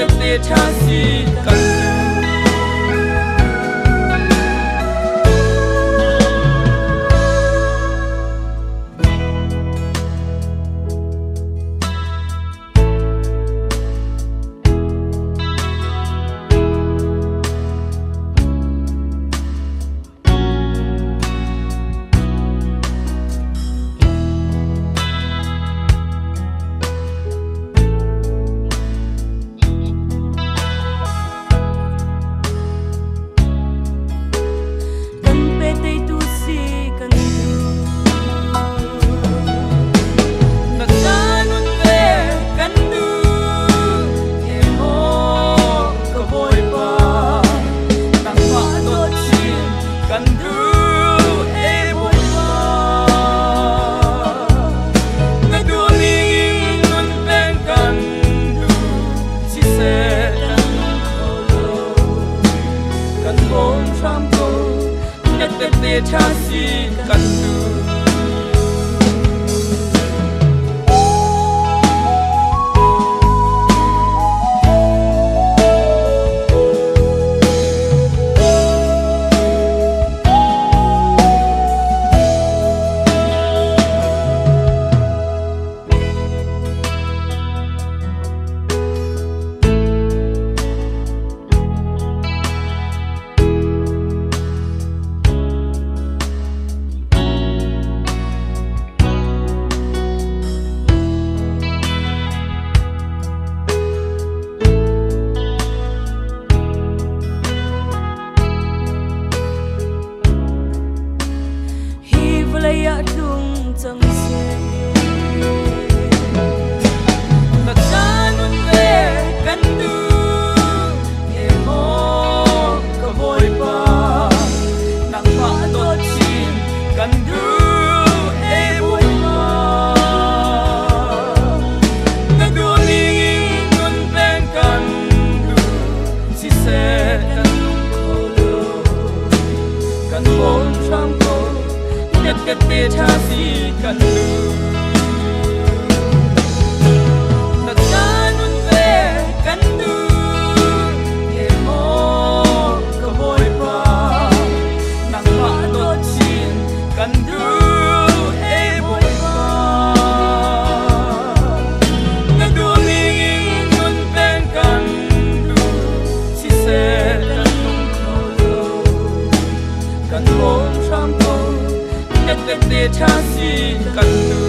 te chasi kan te chasi kan du ya tung chẳng xe ta chanun ve kan du e mo ka boy pa nang pa do chin kan du e boy pa na du ning nun pen kan du si se kan ko do kan bon cham ko que te chasi kan du na chanun ve kan du e mo ka boy pa nang pa do chin kan du e boy pa na du ning nun pen kan du si se kan ko do kan bon cham ko te chasi kan du